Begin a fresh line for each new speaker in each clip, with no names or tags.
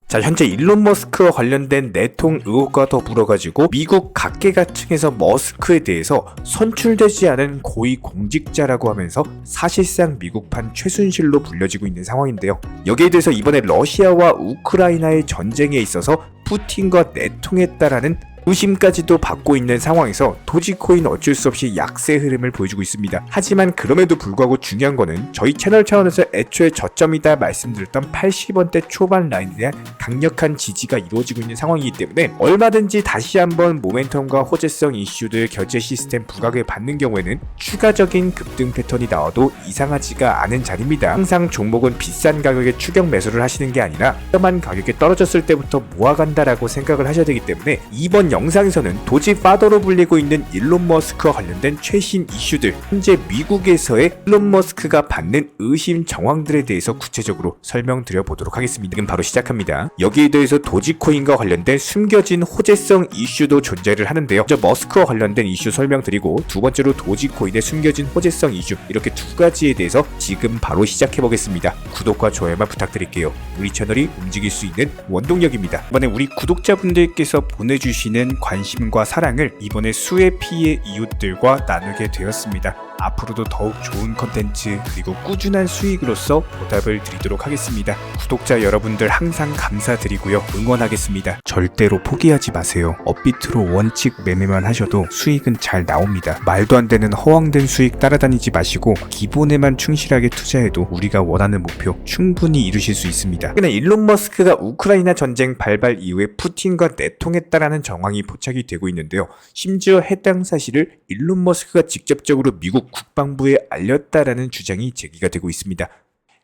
자, 현재 일론 머스크와 관련된 내통 의혹과 더불어가지고 미국 각계각층에서 머스크에 대해서 선출되지 않은 고위 공직자라고 하면서 사실상 미국판 최순실로 불려지고 있는 상황인데요. 여기에 대해서 이번에 러시아와 우크라이나의 전쟁에 있어서 푸틴과 내통했다라는 의심까지도 받고 있는 상황에서 도지코인 어쩔 수 없이 약세 흐름을 보여주고 있습니다. 하지만 그럼에도 불구하고 중요한 거는 저희 채널 차원에서 애초에 저점이다 말씀드렸던 80원대 초반 라인에 대한 강력한 지지가 이루어지고 있는 상황이기 때문에 얼마든지 다시 한번 모멘텀과 호재성 이슈들 결제 시스템 부각을 받는 경우에는 추가적인 급등 패턴이 나와도 이상하지가 않은 자리입니다. 항상 종목은 비싼 가격에 추격 매수를 하시는 게 아니라 위험한 가격에 떨어졌을 때부터 모아간다라고 생각을 하셔야 되기 때문에 이번 영상에서는 도지 파더로 불리고 있는 일론 머스크와 관련된 최신 이슈들, 현재 미국에서의 일론 머스크가 받는 의심 정황들에 대해서 구체적으로 설명드려 보도록 하겠습니다. 지금 바로 시작합니다. 여기에 대해서 도지코인과 관련된 숨겨진 호재성 이슈도 존재를 하는데요. 먼저 머스크와 관련된 이슈 설명드리고 두 번째로 도지코인의 숨겨진 호재성 이슈, 이렇게 두 가지에 대해서 지금 바로 시작해 보겠습니다. 구독과 좋아요만 부탁드릴게요. 우리 채널이 움직일 수 있는 원동력입니다. 이번에 우리 구독자분들께서 보내주시는 관심과 사랑을 이번에 수의 피의 이웃들과 나누게 되었습니다. 앞으로도 더욱 좋은 컨텐츠 그리고 꾸준한 수익으로서 보답을 드리도록 하겠습니다. 구독자 여러분들 항상 감사드리고요. 응원하겠습니다. 절대로 포기하지 마세요. 업비트로 원칙 매매만 하셔도 수익은 잘 나옵니다. 말도 안 되는 허황된 수익 따라다니지 마시고 기본에만 충실하게 투자해도 우리가 원하는 목표 충분히 이루실 수 있습니다. 특히나 일론 머스크가 우크라이나 전쟁 발발 이후에 푸틴과 내통했다라는 정황이 포착이 되고 있는데요. 심지어 해당 사실을 일론 머스크가 직접적으로 미국 국방부에 알렸다라는 주장이 제기가 되고 있습니다.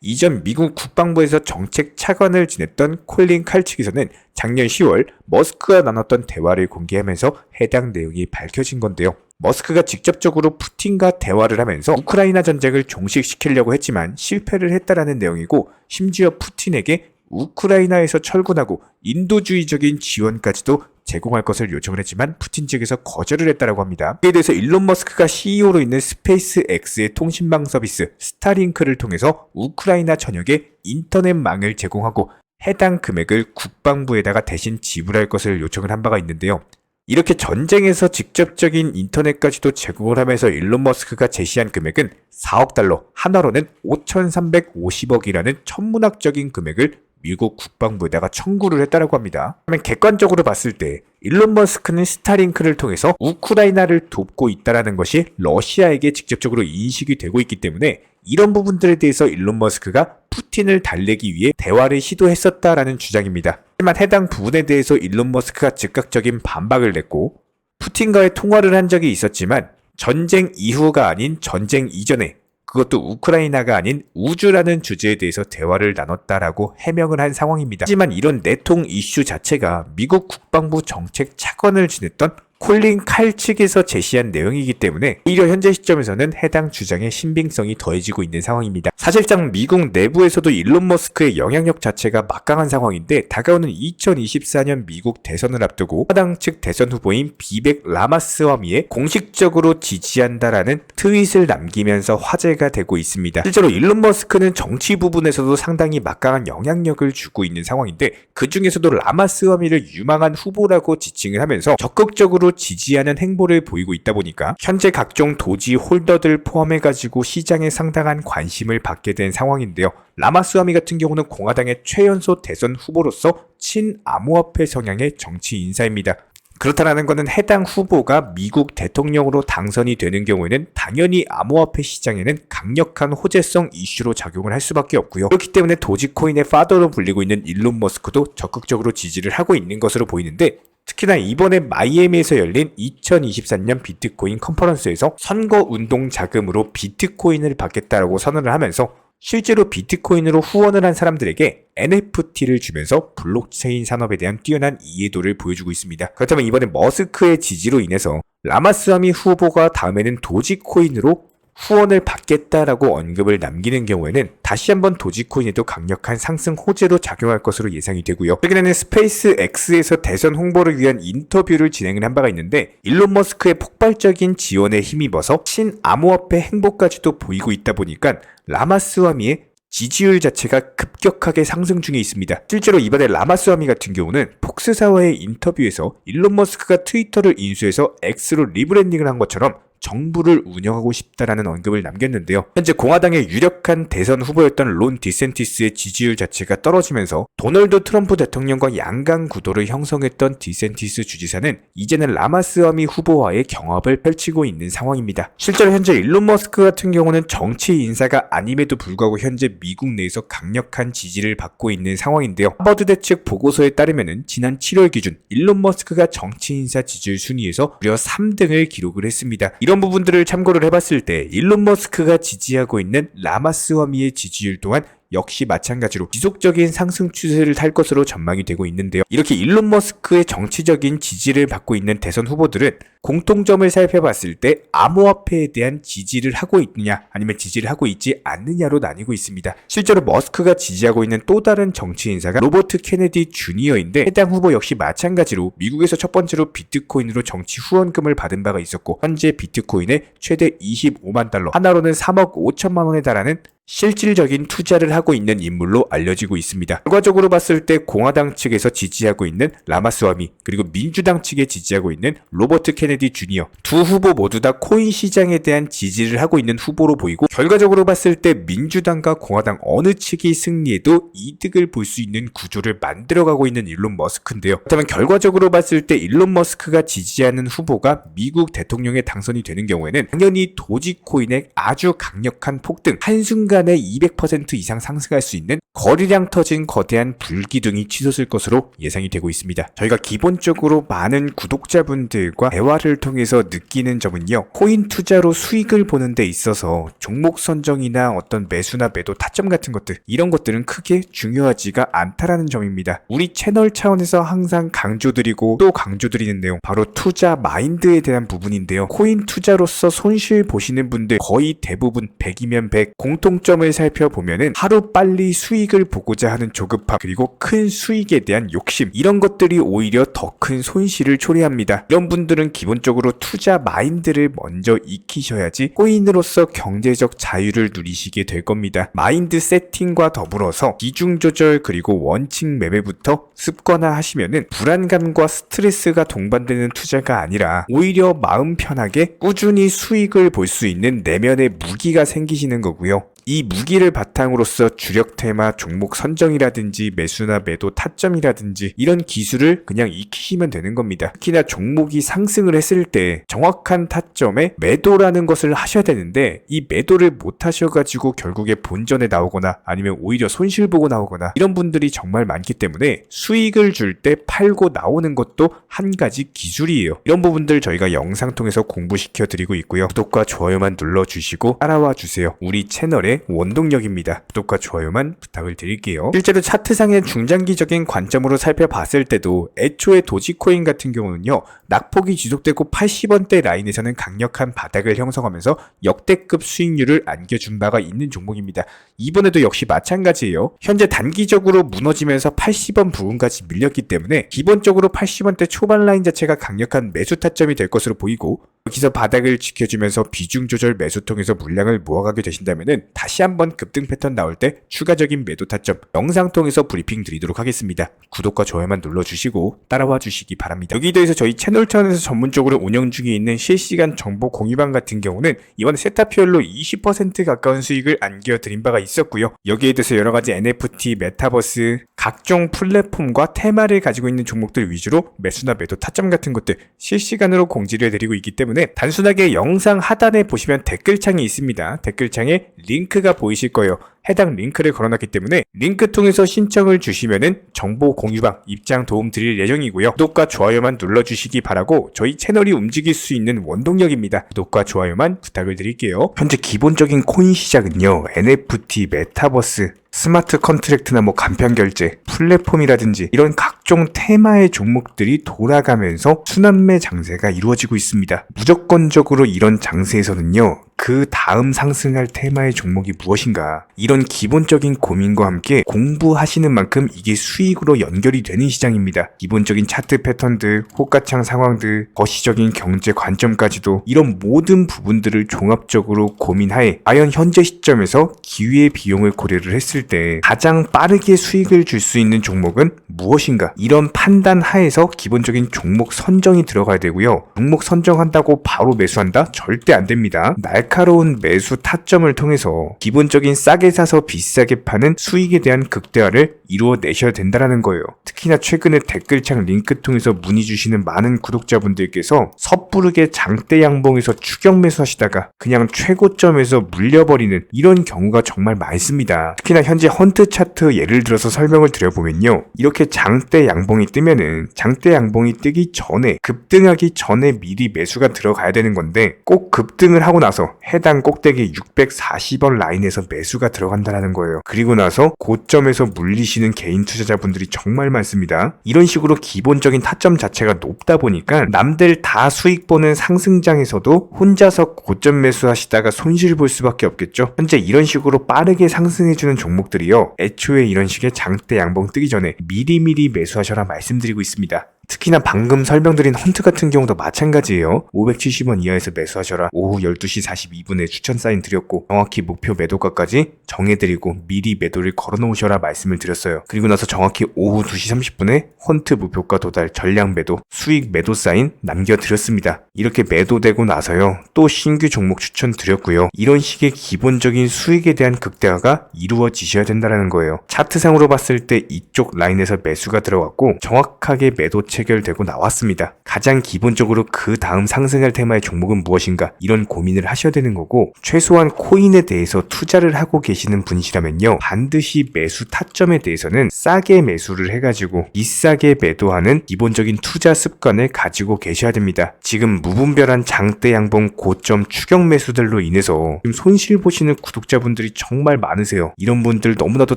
이전 미국 국방부에서 정책 차관을 지냈던 콜린 칼 측에서는 작년 10월 머스크가 나눴던 대화를 공개하면서 해당 내용이 밝혀진 건데요. 머스크가 직접적으로 푸틴과 대화를 하면서 우크라이나 전쟁을 종식시키려고 했지만 실패를 했다라는 내용이고, 심지어 푸틴에게 우크라이나에서 철군하고 인도주의적인 지원까지도 제공할 것을 요청을 했지만 푸틴 측에서 거절을 했다라고 합니다. 이에 대해서 일론 머스크가 CEO로 있는 스페이스X의 통신망 서비스 스타링크를 통해서 우크라이나 전역에 인터넷망을 제공하고 해당 금액을 국방부에다가 대신 지불할 것을 요청을 한 바가 있는데요. 이렇게 전쟁에서 직접적인 인터넷까지도 제공을 하면서 일론 머스크가 제시한 금액은 4억 달러, 한화로는 5,350억이라는 천문학적인 금액을 미국 국방부에다가 청구를 했다라고 합니다. 그러면 객관적으로 봤을 때 일론 머스크는 스타링크를 통해서 우크라이나를 돕고 있다는 것이 러시아에게 직접적으로 인식이 되고 있기 때문에 이런 부분들에 대해서 일론 머스크가 푸틴을 달래기 위해 대화를 시도했었다라는 주장입니다. 하지만 해당 부분에 대해서 일론 머스크가 즉각적인 반박을 냈고, 푸틴과의 통화를 한 적이 있었지만 전쟁 이후가 아닌 전쟁 이전에, 그것도 우크라이나가 아닌 우주라는 주제에 대해서 대화를 나눴다라고 해명을 한 상황입니다. 하지만 이런 내통 이슈 자체가 미국 국방부 정책 차관을 지냈던 콜린 칼 측에서 제시한 내용이기 때문에 오히려 현재 시점에서는 해당 주장의 신빙성이 더해지고 있는 상황입니다. 사실상 미국 내부에서도 일론 머스크의 영향력 자체가 막강한 상황인데, 다가오는 2024년 미국 대선을 앞두고 야당 측 대선 후보인 비벡 라마스와미에 공식적으로 지지한다라는 트윗을 남기면서 화제가 되고 있습니다. 실제로 일론 머스크는 정치 부분에서도 상당히 막강한 영향력을 주고 있는 상황인데, 그 중에서도 라마스와미를 유망한 후보라고 지칭을 하면서 적극적으로 지지하는 행보를 보이고 있다 보니까 현재 각종 도지 홀더들 포함해가지고 시장에 상당한 관심을 받게 된 상황인데요. 라마스와미 같은 경우는 공화당의 최연소 대선 후보로서 친암호화폐 성향의 정치 인사입니다. 그렇다라는 것은 해당 후보가 미국 대통령으로 당선이 되는 경우에는 당연히 암호화폐 시장에는 강력한 호재성 이슈로 작용을 할 수밖에 없고요. 그렇기 때문에 도지코인의 파더로 불리고 있는 일론 머스크도 적극적으로 지지를 하고 있는 것으로 보이는데, 특히나 이번에 마이애미에서 열린 2023년 비트코인 컨퍼런스에서 선거운동 자금으로 비트코인을 받겠다라고 선언을 하면서 실제로 비트코인으로 후원을 한 사람들에게 NFT를 주면서 블록체인 산업에 대한 뛰어난 이해도를 보여주고 있습니다. 그렇다면 이번에 머스크의 지지로 인해서 라마스와미 후보가 다음에는 도지코인으로 후원을 받겠다라고 언급을 남기는 경우에는 다시 한번 도지코인에도 강력한 상승 호재로 작용할 것으로 예상이 되고요. 최근에는 스페이스X에서 대선 홍보를 위한 인터뷰를 진행을 한 바가 있는데, 일론 머스크의 폭발적인 지원에 힘입어서 신암호화폐 행보까지도 보이고 있다 보니까 라마스와미의 지지율 자체가 급격하게 상승 중에 있습니다. 실제로 이번에 라마스와미 같은 경우는 폭스사와의 인터뷰에서 일론 머스크가 트위터를 인수해서 X로 리브랜딩을 한 것처럼 정부를 운영하고 싶다라는 언급을 남겼는데요. 현재 공화당의 유력한 대선 후보였던 론 디센티스의 지지율 자체가 떨어지면서 도널드 트럼프 대통령과 양강 구도를 형성했던 디센티스 주지사는 이제는 라마스와미 후보와의 경합을 펼치고 있는 상황입니다. 실제로 현재 일론 머스크 같은 경우는 정치 인사가 아님에도 불구하고 현재 미국 내에서 강력한 지지를 받고 있는 상황인데요. 하버드대 측 보고서에 따르면 지난 7월 기준 일론 머스크가 정치 인사 지지율 순위에서 무려 3등을 기록을 했습니다. 이런 부분들을 참고를 해봤을 때 일론 머스크가 지지하고 있는 라마스와미의 지지율 또한 역시 마찬가지로 지속적인 상승 추세를 탈 것으로 전망이 되고 있는데요. 이렇게 일론 머스크의 정치적인 지지를 받고 있는 대선 후보들은 공통점을 살펴봤을 때 암호화폐에 대한 지지를 하고 있느냐 아니면 지지를 하고 있지 않느냐로 나뉘고 있습니다. 실제로 머스크가 지지하고 있는 또 다른 정치 인사가 로버트 케네디 주니어인데 해당 후보 역시 마찬가지로 미국에서 첫 번째로 비트코인으로 정치 후원금을 받은 바가 있었고 현재 비트코인의 최대 25만 달러 하나로는 3억 5천만 원에 달하는 실질적인 투자를 하고 있는 인물로 알려지고 있습니다. 결과적으로 봤을 때 공화당 측에서 지지하고 있는 라마스와미 그리고 민주당 측에 지지하고 있는 로버트 케네디 주니어 두 후보 모두 다 코인 시장에 대한 지지를 하고 있는 후보로 보이고 결과적으로 봤을 때 민주당과 공화당 어느 측이 승리해도 이득을 볼 수 있는 구조를 만들어가고 있는 일론 머스크인데요. 그렇다면 결과적으로 봤을 때 일론 머스크가 지지하는 후보가 미국 대통령에 당선이 되는 경우에는 당연히 도지코인의 아주 강력한 폭등 한순간 순간에 200% 이상 상승할 수 있는 거리량 터진 거대한 불기둥이 치솟을 것으로 예상이 되고 있습니다. 저희가 기본적으로 많은 구독자분들과 대화를 통해서 느끼는 점은요. 코인 투자로 수익을 보는 데 있어서 종목 선정이나 어떤 매수나 매도 타점 같은 것들 이런 것들은 크게 중요하지가 않다라는 점입니다. 우리 채널 차원에서 항상 강조드리고 또 강조드리는 내용 바로 투자 마인드에 대한 부분인데요. 코인 투자로서 손실 보시는 분들 거의 대부분 100이면 100 공통점을 살펴보면은 하루 빨리 수익을 보고자 하는 조급함 그리고 큰 수익에 대한 욕심 이런 것들이 오히려 더 큰 손실을 초래합니다. 이런 분들은 기본적으로 투자 마인드를 먼저 익히셔야지 코인으로서 경제적 자유를 누리시게 될 겁니다. 마인드 세팅과 더불어서 비중 조절 그리고 원칙 매매부터 습관화 하시면은 불안감과 스트레스가 동반되는 투자가 아니라 오히려 마음 편하게 꾸준히 수익을 볼 수 있는 내면의 무기가 생기시는 거고요. 이 무기를 바탕으로서 주력 테마 종목 선정이라든지 매수나 매도 타점이라든지 이런 기술을 그냥 익히시면 되는 겁니다. 특히나 종목이 상승을 했을 때 정확한 타점에 매도라는 것을 하셔야 되는데 이 매도를 못 하셔가지고 결국에 본전에 나오거나 아니면 오히려 손실 보고 나오거나 이런 분들이 정말 많기 때문에 수익을 줄 때 팔고 나오는 것도 한 가지 기술이에요. 이런 부분들 저희가 영상 통해서 공부시켜 드리고 있고요. 구독과 좋아요만 눌러주시고 따라와 주세요. 우리 채널의 원동력입니다. 구독과 좋아요만 부탁을 드릴게요. 실제로 차트상의 중장기적인 관점으로 살펴봤을 때도 애초에 도지코인 같은 경우는요. 낙폭이 지속되고 80원대 라인에서는 강력한 바닥을 형성하면서 역대급 수익률을 안겨준 바가 있는 종목입니다. 이번에도 역시 마찬가지예요. 현재 단기적으로 무너지면서 80원 부근까지 밀렸기 때문에 기본적으로 80원대 초반 라인 자체가 강력한 매수 타점이 될 것으로 보이고 여기서 바닥을 지켜주면서 비중 조절 매수 통해서 물량을 모아가게 되신다면은 다시 한번 급등 패턴 나올 때 추가적인 매도 타점 영상 통해서 브리핑 드리도록 하겠습니다. 구독과 좋아요만 눌러주시고 따라와 주시기 바랍니다. 여기에 대해서 저희 채널 차원에서 전문적으로 운영 중에 있는 실시간 정보 공유방 같은 경우는 이번 세타피얼로 20% 가까운 수익을 안겨드린 바가 있었고요. 여기에 대해서 여러가지 NFT, 메타버스, 각종 플랫폼과 테마를 가지고 있는 종목들 위주로 매수나 매도 타점 같은 것들 실시간으로 공지를 해드리고 있기 때문에 단순하게 영상 하단에 보시면 댓글창이 있습니다. 댓글창에 링크가 보이실 거예요. 해당 링크를 걸어놨기 때문에 링크 통해서 신청을 주시면은 정보 공유방 입장 도움 드릴 예정이고요. 구독과 좋아요만 눌러주시기 바라고 저희 채널이 움직일 수 있는 원동력입니다. 구독과 좋아요만 부탁을 드릴게요. 현재 기본적인 코인 시장은요. NFT, 메타버스, 스마트 컨트랙트나 간편 결제, 플랫폼이라든지 이런 각종 테마의 종목들이 돌아가면서 순환매 장세가 이루어지고 있습니다. 무조건적으로 이런 장세에서는요. 그 다음 상승할 테마의 종목이 무엇인가 이런 이런 기본적인 고민과 함께 공부하시는 만큼 이게 수익으로 연결이 되는 시장입니다. 기본적인 차트 패턴들, 호가창 상황들, 거시적인 경제 관점까지도 이런 모든 부분들을 종합적으로 고민하에 과연 현재 시점에서 기회의 비용을 고려를 했을 때 가장 빠르게 수익을 줄 수 있는 종목은 무엇인가? 이런 판단 하에서 기본적인 종목 선정이 들어가야 되고요. 종목 선정한다고 바로 매수한다? 절대 안 됩니다. 날카로운 매수 타점을 통해서 기본적인 싸게 사서 비싸게 파는 수익에 대한 극대화를 이루어내셔야 된다는 거예요. 특히나 최근에 댓글창 링크 통해서 문의 주시는 많은 구독자분들께서 섣부르게 장대 양봉에서 추격 매수하시다가 그냥 최고점에서 물려버리는 이런 경우가 정말 많습니다. 특히나 현재 헌트 차트 예를 들어서 설명을 드려보면요. 이렇게 장대 양봉이 뜨면은 장대 양봉이 뜨기 전에 급등하기 전에 미리 매수가 들어가야 되는 건데 꼭 급등을 하고 나서 해당 꼭대기 640원 라인에서 매수가 들어간다는 거예요. 그리고 나서 고점에서 물리시는 개인 투자자분들이 정말 많습니다. 이런 식으로 기본적인 타점 자체가 높다 보니까 남들 다 수익 보는 상승장에서도 혼자서 고점 매수하시다가 손실 볼 수밖에 없겠죠. 현재 이런 식으로 빠르게 상승해주는 종목들이요. 애초에 이런 식의 장대 양봉 뜨기 전에 미리미리 매수하셔라 말씀드리고 있습니다. 특히나 방금 설명드린 헌트 같은 경우도 마찬가지예요. 570원 이하에서 매수하셔라. 오후 12시 42분에 추천 사인 드렸고 정확히 목표 매도가까지 정해드리고 미리 매도를 걸어놓으셔라 말씀을 드렸어요. 그리고 나서 정확히 오후 2시 30분에 헌트 목표가 도달 전량 매도 수익 매도 사인 남겨드렸습니다. 이렇게 매도되고 나서요. 또 신규 종목 추천 드렸고요. 이런 식의 기본적인 수익에 대한 극대화가 이루어지셔야 된다는 거예요. 차트상으로 봤을 때 이쪽 라인에서 매수가 들어갔고 정확하게 매도 체결되고 나왔습니다. 가장 기본적으로 그 다음 상승할 테마의 종목은 무엇인가 이런 고민을 하셔야 되는 거고 최소한 코인에 대해서 투자를 하고 계시는 분이시라면요. 반드시 매수 타점에 대해서는 싸게 매수를 해가지고 비싸게 매도하는 기본적인 투자 습관을 가지고 계셔야 됩니다. 지금 무분별한 장대 양봉 고점 추격 매수들로 인해서 지금 손실 보시는 구독자분들이 정말 많으세요. 이런 분들 너무나도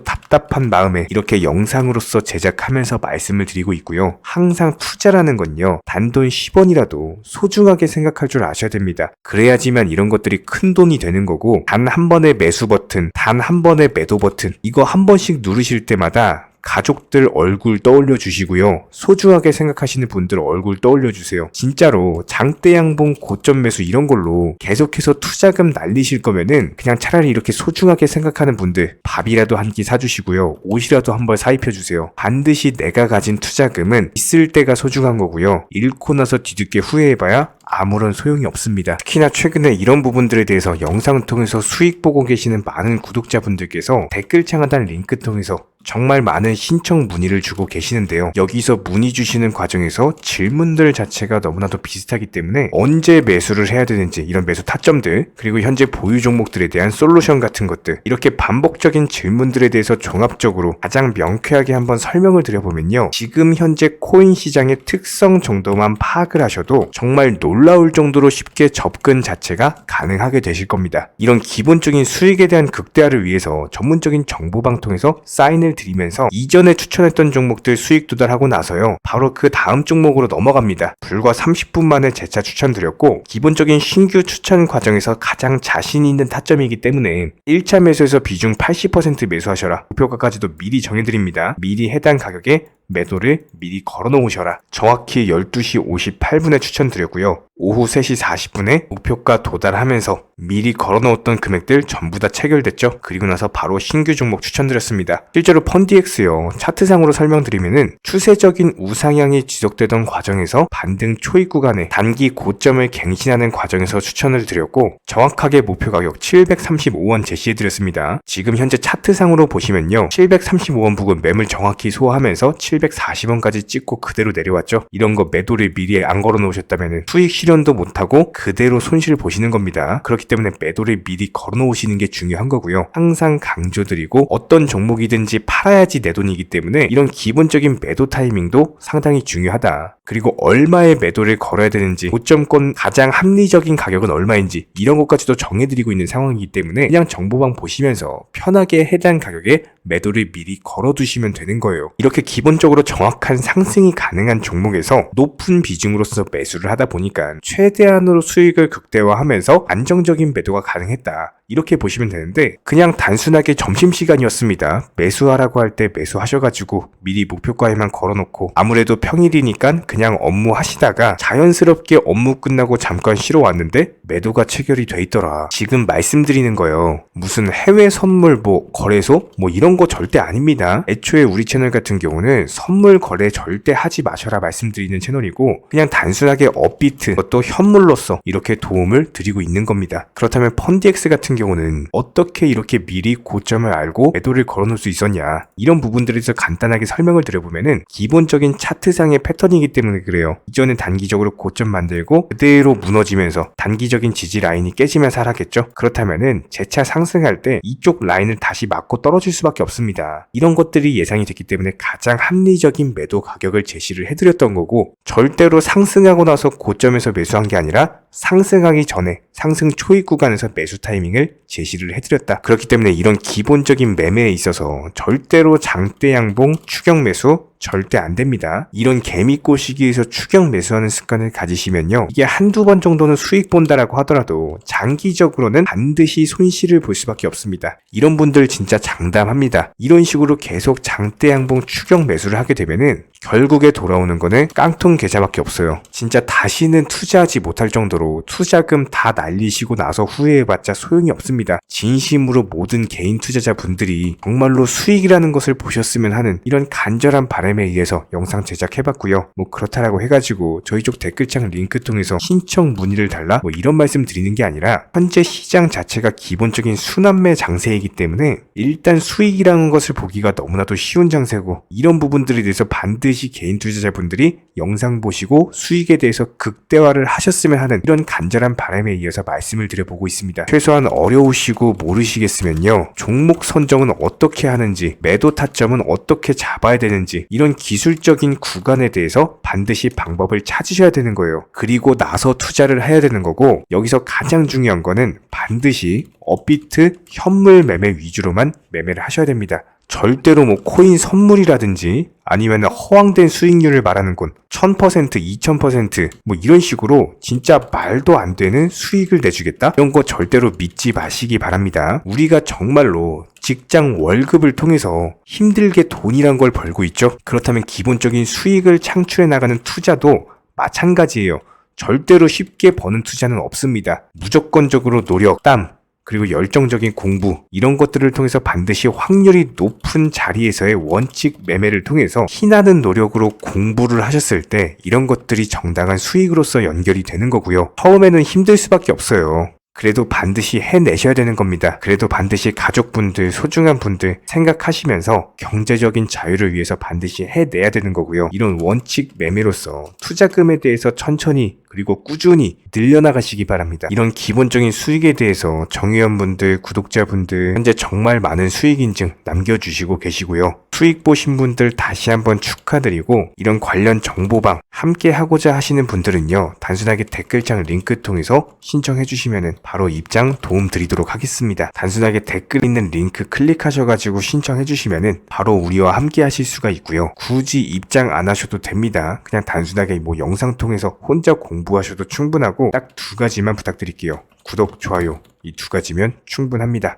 답답한 마음에 이렇게 영상으로서 제작하면서 말씀을 드리고 있고요. 항상 투자라는 건요. 단돈 10원이라도 소중하게 생각할 줄 아셔야 됩니다. 그래야지만 이런 것들이 큰 돈이 되는 거고 단 한 번의 매수 버튼, 단 한 번의 매도 버튼 이거 한 번씩 누르실 때마다 가족들 얼굴 떠올려 주시고요. 소중하게 생각하시는 분들 얼굴 떠올려 주세요. 진짜로 장대 양봉 고점 매수 이런 걸로 계속해서 투자금 날리실 거면은 그냥 차라리 이렇게 소중하게 생각하는 분들 밥이라도 한 끼 사주시고요. 옷이라도 한 벌 사입혀 주세요. 반드시 내가 가진 투자금은 있을 때가 소중한 거고요. 잃고 나서 뒤늦게 후회해봐야 아무런 소용이 없습니다. 특히나 최근에 이런 부분들에 대해서 영상을 통해서 수익 보고 계시는 많은 구독자분들께서 댓글창 하단 링크 통해서 정말 많은 신청 문의를 주고 계시는데요. 여기서 문의 주시는 과정에서 질문들 자체가 너무나도 비슷하기 때문에 언제 매수를 해야 되는지 이런 매수 타점들 그리고 현재 보유 종목들에 대한 솔루션 같은 것들 이렇게 반복적인 질문들에 대해서 종합적으로 가장 명쾌하게 한번 설명을 드려보면요. 지금 현재 코인 시장의 특성 정도만 파악을 하셔도 정말 놀라울 정도로 쉽게 접근 자체가 가능하게 되실 겁니다. 이런 기본적인 수익에 대한 극대화를 위해서 전문적인 정보방 통해서 사인을 드리면서 이전에 추천했던 종목들 수익 도달하고 나서요. 바로 그 다음 종목으로 넘어갑니다. 불과 30분 만에 재차 추천드렸고 기본적인 신규 추천 과정에서 가장 자신 있는 타점이기 때문에 1차 매수에서 비중 80% 매수하셔라. 목표가까지도 미리 정해드립니다. 미리 해당 가격에 매도를 미리 걸어놓으셔라. 정확히 12시 58분에 추천드렸고요. 오후 3시 40분에 목표가 도달하면서 미리 걸어놓았던 금액들 전부 다 체결됐죠. 그리고 나서 바로 신규 종목 추천드렸습니다. 실제로 펀디엑스요. 차트상으로 설명드리면은 추세적인 우상향이 지속되던 과정에서 반등 초입 구간에 단기 고점을 갱신하는 과정에서 추천을 드렸고 정확하게 목표 가격 735원 제시해드렸습니다. 지금 현재 차트상으로 보시면요. 735원 부근 매물 정확히 소화하면서 740원까지 찍고 그대로 내려왔죠. 이런 거 매도를 미리 안 걸어 놓으셨다면 수익 실현도 못하고 그대로 손실 보시는 겁니다. 그렇기 때문에 매도를 미리 걸어 놓으시는 게 중요한 거고요. 항상 강조드리고 어떤 종목이든지 팔아야지 내 돈이기 때문에 이런 기본적인 매도 타이밍도 상당히 중요하다. 그리고 얼마의 매도를 걸어야 되는지 고점권 가장 합리적인 가격은 얼마인지 이런 것까지도 정해드리고 있는 상황이기 때문에 그냥 정보방 보시면서 편하게 해당 가격에 매도를 미리 걸어두시면 되는 거예요. 이렇게 기본적으로 정확한 상승이 가능한 종목에서 높은 비중으로서 매수를 하다 보니까 최대한으로 수익을 극대화하면서 안정적인 매도가 가능했다. 이렇게 보시면 되는데 그냥 단순하게 점심시간이었습니다. 매수하라고 할 때 매수하셔가지고 미리 목표가에만 걸어놓고 아무래도 평일이니까 그냥 업무 하시다가 자연스럽게 업무 끝나고 잠깐 쉬러 왔는데 매도가 체결이 돼 있더라. 지금 말씀드리는 거예요. 무슨 해외 선물 거래소 이런 거 절대 아닙니다. 애초에 우리 채널 같은 경우는 선물 거래 절대 하지 마셔라 말씀드리는 채널이고 그냥 단순하게 업비트 또 현물로서 이렇게 도움을 드리고 있는 겁니다. 그렇다면 펀디엑스 같은 경우는 어떻게 이렇게 미리 고점을 알고 매도를 걸어놓을 수 있었냐, 이런 부분들에 대해서 간단하게 설명을 드려보면은 기본적인 차트상의 패턴이기 때문에 그래요. 이전에 단기적으로 고점 만들고 그대로 무너지면서 단기적인 지지 라인이 깨지면서 하락했죠. 그렇다면은 재차 상승할 때 이쪽 라인을 다시 맞고 떨어질 수밖에 없습니다. 이런 것들이 예상이 됐기 때문에 가장 합리적인 매도 가격을 제시를 해드렸던 거고, 절대로 상승하고 나서 고점에서 매수한 게 아니라 상승하기 전에 상승 초입 구간에서 매수 타이밍을 제시를 해드렸다. 그렇기 때문에 이런 기본적인 매매에 있어서 절대로 장대 양봉 추격 매수 절대 안 됩니다. 이런 개미꼬 시기에서 추격 매수하는 습관을 가지시면요, 이게 한두 번 정도는 수익 본다라고 하더라도 장기적으로는 반드시 손실을 볼 수밖에 없습니다. 이런 분들 진짜 장담합니다. 이런 식으로 계속 장대 양봉 추격 매수를 하게 되면은 결국에 돌아오는 거는 깡통 계좌밖에 없어요. 진짜 다시는 투자하지 못할 정도로 투자금 다 날리시고 나서 후회해봤자 소용이 없습니다. 진심으로 모든 개인 투자자분들이 정말로 수익이라는 것을 보셨으면 하는 이런 간절한 바람에 의해서 영상 제작해봤고요. 그렇다라고 해가지고 저희 쪽 댓글창 링크 통해서 신청 문의를 달라 이런 말씀 드리는 게 아니라 현재 시장 자체가 기본적인 순환매 장세이기 때문에 일단 수익이라는 것을 보기가 너무나도 쉬운 장세고, 이런 부분들에 대해서 반드시 개인 투자자분들이 영상 보시고 수익에 대해서 극대화를 하셨으면 하는 이런 간절한 바람에 이어서 말씀을 드려보고 있습니다. 최소한 어려우시고 모르시겠으면요, 종목 선정은 어떻게 하는지, 매도 타점은 어떻게 잡아야 되는지, 이런 기술적인 구간에 대해서 반드시 방법을 찾으셔야 되는 거예요. 그리고 나서 투자를 해야 되는 거고, 여기서 가장 중요한 거는 반드시 업비트 현물 매매 위주로만 매매를 하셔야 됩니다. 절대로 코인 선물이라든지 아니면 허황된 수익률을 말하는 건 1000%, 2000% 이런 식으로 진짜 말도 안 되는 수익을 내주겠다? 이런 거 절대로 믿지 마시기 바랍니다. 우리가 정말로 직장 월급을 통해서 힘들게 돈이란 걸 벌고 있죠. 그렇다면 기본적인 수익을 창출해 나가는 투자도 마찬가지예요. 절대로 쉽게 버는 투자는 없습니다. 무조건적으로 노력, 땀, 그리고 열정적인 공부, 이런 것들을 통해서 반드시 확률이 높은 자리에서의 원칙 매매를 통해서 희나는 노력으로 공부를 하셨을 때 이런 것들이 정당한 수익으로서 연결이 되는 거고요. 처음에는 힘들 수밖에 없어요. 그래도 반드시 해내셔야 되는 겁니다. 그래도 반드시 가족분들, 소중한 분들 생각하시면서 경제적인 자유를 위해서 반드시 해내야 되는 거고요. 이런 원칙 매매로서 투자금에 대해서 천천히 그리고 꾸준히 늘려나가시기 바랍니다. 이런 기본적인 수익에 대해서 정회원분들, 구독자분들 현재 정말 많은 수익 인증 남겨주시고 계시고요. 수익 보신 분들 다시 한번 축하드리고, 이런 관련 정보방 함께 하고자 하시는 분들은요, 단순하게 댓글창 링크 통해서 신청해 주시면 바로 입장 도움 드리도록 하겠습니다. 단순하게 댓글 있는 링크 클릭하셔가지고 신청해 주시면 바로 우리와 함께 하실 수가 있고요. 굳이 입장 안 하셔도 됩니다. 그냥 단순하게 영상 통해서 혼자 공부하셔도 충분하고 딱 두 가지만 부탁드릴게요. 구독, 좋아요, 이 두 가지면 충분합니다.